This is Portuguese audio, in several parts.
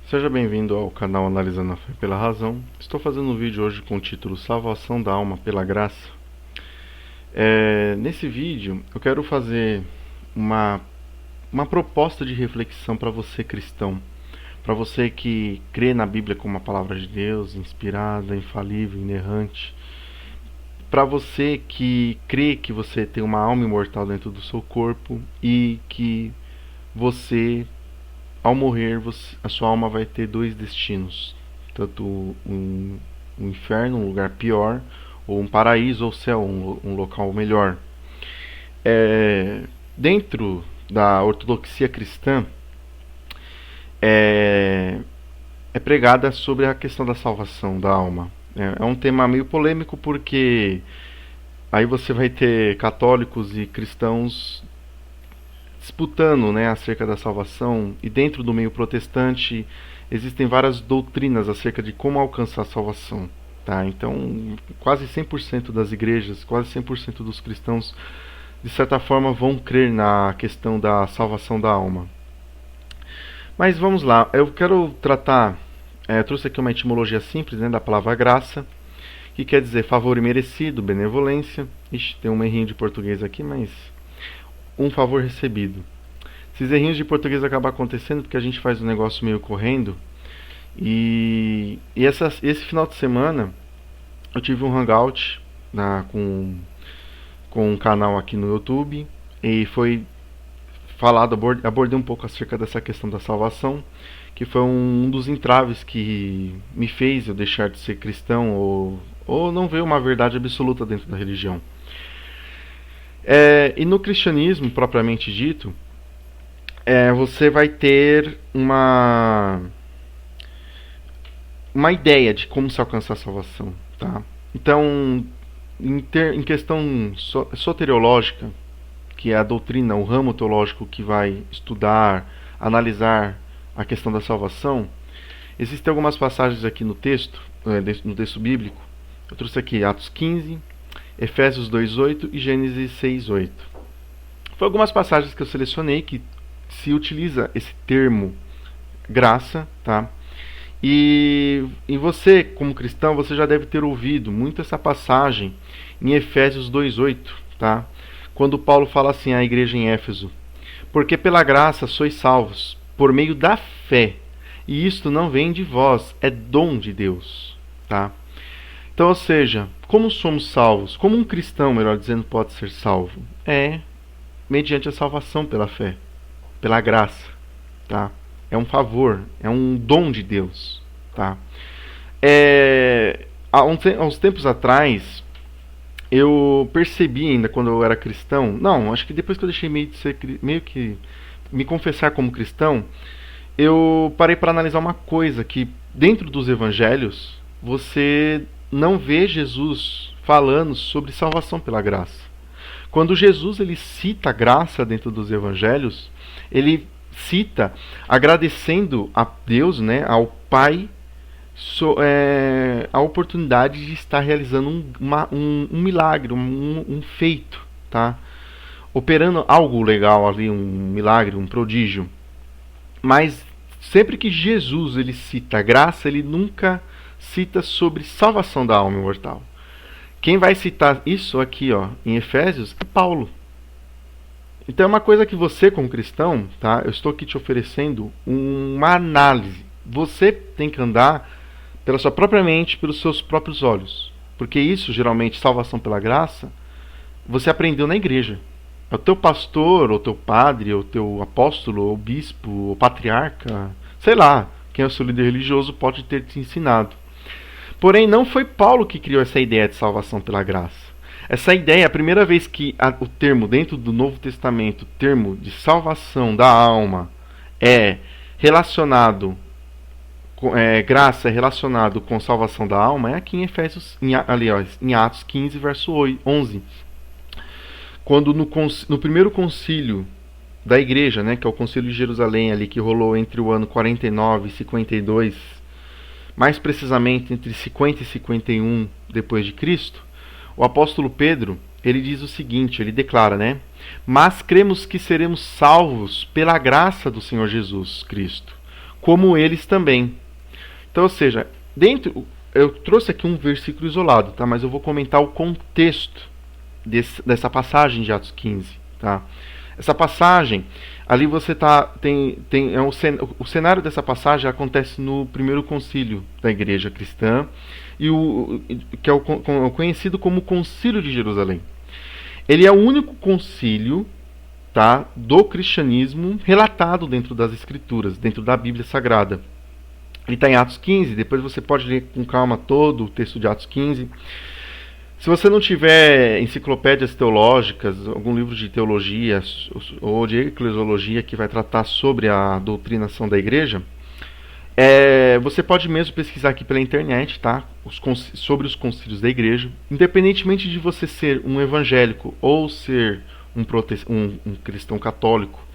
Seja bem-vindo ao canal Analisando a Fé pela Razão. Estou fazendo um vídeo hoje com o título Salvação da Alma pela Graça. Nesse vídeo eu quero fazer uma proposta de reflexão para você cristão, para você que crê na Bíblia como a palavra de Deus, inspirada, infalível, inerrante, para você que crê que você tem uma alma imortal dentro do seu corpo e que você, ao morrer, a sua alma vai ter dois destinos, tanto um inferno, um lugar pior, ou um paraíso ou céu, um local melhor. Dentro da ortodoxia cristã, é pregada sobre a questão da salvação da alma. É um tema meio polêmico porque aí você vai ter católicos e cristãos disputando, né, acerca da salvação, e dentro do meio protestante existem várias doutrinas acerca de como alcançar a salvação. Tá? Então, quase 100% das igrejas, quase 100% dos cristãos, de certa forma, vão crer na questão da salvação da alma. Mas vamos lá, eu quero tratar, trouxe aqui uma etimologia simples, né, da palavra graça, que quer dizer favor imerecido, benevolência. Ixi, tem um errinho de português aqui, mas um favor recebido. Esses errinhos de português acabam acontecendo porque a gente faz um negócio meio correndo. E esse final de semana eu tive um hangout com um canal aqui no YouTube e foi falado, abordei um pouco acerca dessa questão da salvação, que foi um dos entraves que me fez eu deixar de ser cristão ou não ver uma verdade absoluta dentro da religião. E no cristianismo, propriamente dito, você vai ter uma ideia de como se alcançar a salvação. Tá? Então, em questão soteriológica, que é a doutrina, o ramo teológico que vai estudar, analisar a questão da salvação, existem algumas passagens aqui no texto bíblico. Eu trouxe aqui Atos 15, Efésios 2:8 e Gênesis 6:8. Foram algumas passagens que eu selecionei que se utiliza esse termo graça, tá? E você, como cristão, você já deve ter ouvido muito essa passagem em Efésios 2:8, tá? Quando Paulo fala assim à igreja em Éfeso: porque pela graça sois salvos, por meio da fé, e isto não vem de vós, é dom de Deus, tá? Então, ou seja, como somos salvos? Como um cristão, melhor dizendo, pode ser salvo? Mediante a salvação pela fé, pela graça, tá? É um favor, é um dom de Deus, tá? Há uns tempos atrás, eu percebi ainda quando eu era cristão, não, acho que depois que eu deixei meio que me confessar como cristão, eu parei para analisar uma coisa, que dentro dos evangelhos, você não vê Jesus falando sobre salvação pela graça. Quando Jesus ele cita a graça dentro dos evangelhos, ele cita agradecendo a Deus, né, ao Pai, a oportunidade de estar realizando um milagre, um feito, tá? Operando algo legal ali, um milagre, um prodígio. Mas sempre que Jesus ele cita a graça, ele nunca cita sobre salvação da alma imortal. Quem vai citar isso aqui, ó, em Efésios, é Paulo. Então é uma coisa que você, como cristão, tá? Eu estou aqui te oferecendo uma análise. Você tem que andar pela sua própria mente, pelos seus próprios olhos. Porque isso, geralmente, salvação pela graça, você aprendeu na igreja. É o teu pastor, ou teu padre, ou teu apóstolo, ou bispo, ou patriarca, sei lá, quem é o seu líder religioso pode ter te ensinado. Porém, não foi Paulo que criou essa ideia de salvação pela graça. Essa ideia, a primeira vez que o termo dentro do Novo Testamento, o termo de salvação da alma é relacionado, graça é relacionado com salvação da alma, é aqui em Efésios, em Atos 15, verso 11. Quando no primeiro concílio da igreja, né, que é o concílio de Jerusalém, ali, que rolou entre o ano 49 e 52, mais precisamente entre 50 e 51 depois de Cristo, o apóstolo Pedro, ele diz o seguinte, ele declara, né? Mas cremos que seremos salvos pela graça do Senhor Jesus Cristo, como eles também. Então, ou seja, eu trouxe aqui um versículo isolado, tá? Mas eu vou comentar o contexto dessa passagem de Atos 15, tá? Essa passagem, ali você o cenário dessa passagem acontece no primeiro concílio da igreja cristã, que é o conhecido como Concílio de Jerusalém. Ele é o único concílio, tá, do cristianismo relatado dentro das escrituras, dentro da Bíblia Sagrada. Ele está em Atos 15, depois você pode ler com calma todo o texto de Atos 15. Se você não tiver enciclopédias teológicas, algum livro de teologia ou de eclesiologia que vai tratar sobre a doutrinação da igreja, você pode mesmo pesquisar aqui pela internet, tá? Sobre os concílios da igreja. Independentemente de você ser um evangélico ou ser um cristão católico,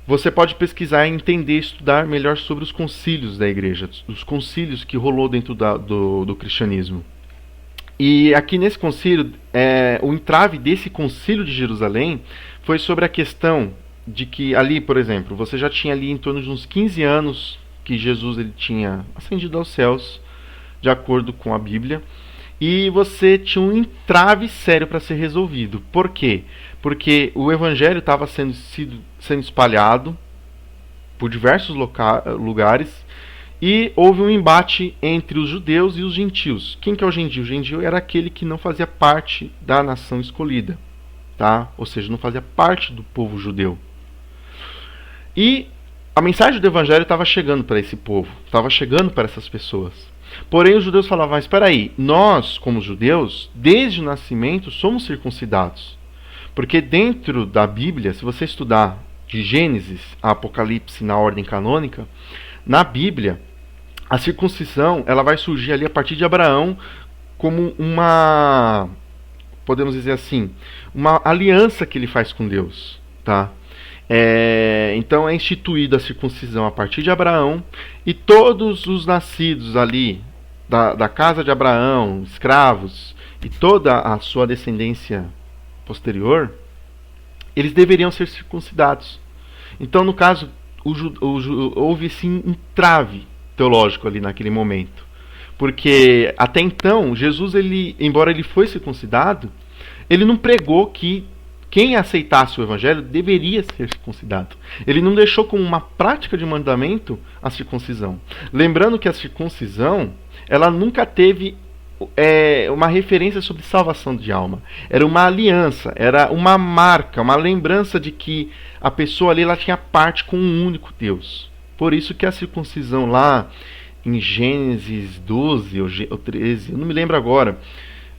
você pode pesquisar e entender, estudar melhor sobre os concílios da igreja, os concílios que rolou dentro do cristianismo. E aqui nesse concílio, o entrave desse concílio de Jerusalém foi sobre a questão de que ali, por exemplo, você já tinha ali em torno de uns 15 anos que Jesus ele tinha ascendido aos céus, de acordo com a Bíblia, e você tinha um entrave sério para ser resolvido. Por quê? Porque o evangelho estava sendo espalhado por diversos lugares e houve um embate entre os judeus e os gentios. Quem que é o gentio? O gentio era aquele que não fazia parte da nação escolhida, tá? Ou seja, não fazia parte do povo judeu. E a mensagem do evangelho estava chegando para esse povo, estava chegando para essas pessoas. Porém, os judeus falavam, mas espera aí, nós, como judeus, desde o nascimento, somos circuncidados. Porque dentro da Bíblia, se você estudar de Gênesis a Apocalipse na ordem canônica, na Bíblia, a circuncisão ela vai surgir ali a partir de Abraão como uma, podemos dizer assim, uma aliança que ele faz com Deus, tá? Então é instituída a circuncisão a partir de Abraão, e todos os nascidos ali da casa de Abraão, escravos, e toda a sua descendência posterior, eles deveriam ser circuncidados. Então, no caso, houve sim um entrave teológico ali naquele momento. Porque até então, Jesus, embora ele fosse circuncidado, ele não pregou que quem aceitasse o evangelho deveria ser circuncidado. Ele não deixou como uma prática de mandamento a circuncisão. Lembrando que a circuncisão, ela nunca teve uma referência sobre salvação de alma. Era uma aliança, era uma marca, uma lembrança de que a pessoa ali ela tinha parte com um único Deus. Por isso que a circuncisão lá em Gênesis 12 ou 13, eu não me lembro agora,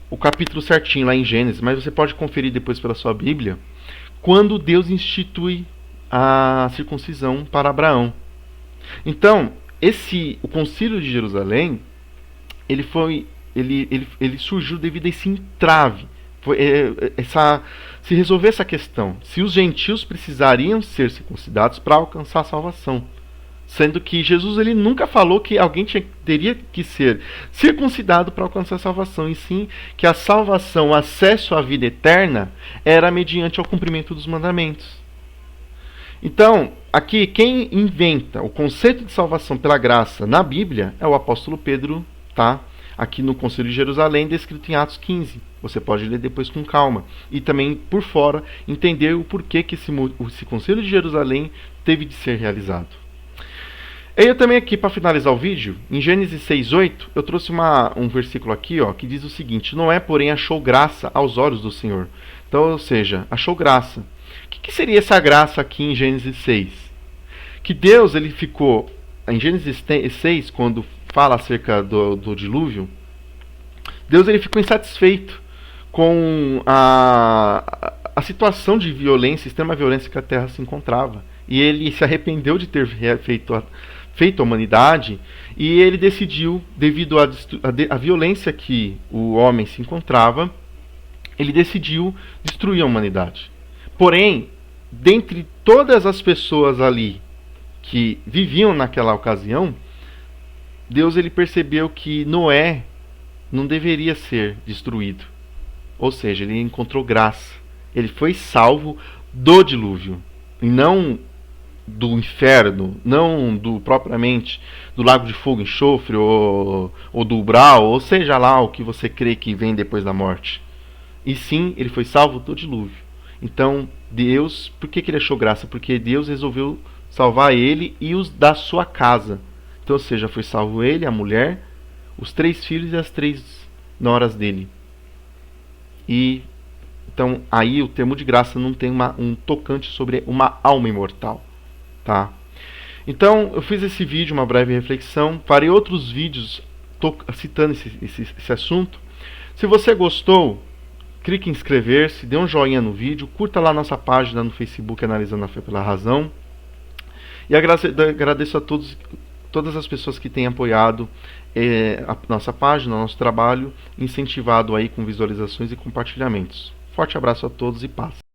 o capítulo certinho lá em Gênesis, mas você pode conferir depois pela sua Bíblia, quando Deus institui a circuncisão para Abraão. Então, o concílio de Jerusalém, ele surgiu devido a esse entrave. Se resolver essa questão, se os gentios precisariam ser circuncidados para alcançar a salvação. Sendo que Jesus ele nunca falou que alguém teria que ser circuncidado para alcançar a salvação, e sim que a salvação, o acesso à vida eterna, era mediante ao cumprimento dos mandamentos. Então, aqui quem inventa o conceito de salvação pela graça na Bíblia é o apóstolo Pedro, tá? Aqui no Concílio de Jerusalém, descrito em Atos 15. Você pode ler depois com calma. E também, por fora, entender o porquê que esse Concílio de Jerusalém teve de ser realizado. Eu também aqui, para finalizar o vídeo, em Gênesis 6:8, eu trouxe um versículo aqui, ó, que diz o seguinte: Noé, porém, achou graça aos olhos do Senhor. Então, ou seja, achou graça. O que seria essa graça aqui em Gênesis 6? Que Deus, ele ficou, em Gênesis 6, quando fala acerca do dilúvio, Deus ele ficou insatisfeito com a situação de violência, extrema violência que a Terra se encontrava. E ele se arrependeu de ter feito a humanidade, e ele decidiu, devido à violência que o homem se encontrava, ele decidiu destruir a humanidade. Porém, dentre todas as pessoas ali que viviam naquela ocasião, Deus ele percebeu que Noé não deveria ser destruído. Ou seja, ele encontrou graça. Ele foi salvo do dilúvio, e não do inferno, não do propriamente do lago de fogo e enxofre ou do umbral, ou seja lá o que você crê que vem depois da morte. E sim, ele foi salvo do dilúvio. Então, Deus, por que ele achou graça? Porque Deus resolveu salvar ele e os da sua casa. Então, ou seja, foi salvo ele, a mulher, os 3 filhos e as 3 noras dele. E então aí o termo de graça não tem um tocante sobre uma alma imortal, tá? Então eu fiz esse vídeo, uma breve reflexão, farei outros vídeos citando esse assunto. Se você gostou, clique em inscrever-se, dê um joinha no vídeo, curta lá nossa página no Facebook Analisando a Fé pela Razão. E agradeço a todas as pessoas que têm apoiado a nossa página, nosso trabalho, incentivado aí com visualizações e compartilhamentos. Forte abraço a todos e paz.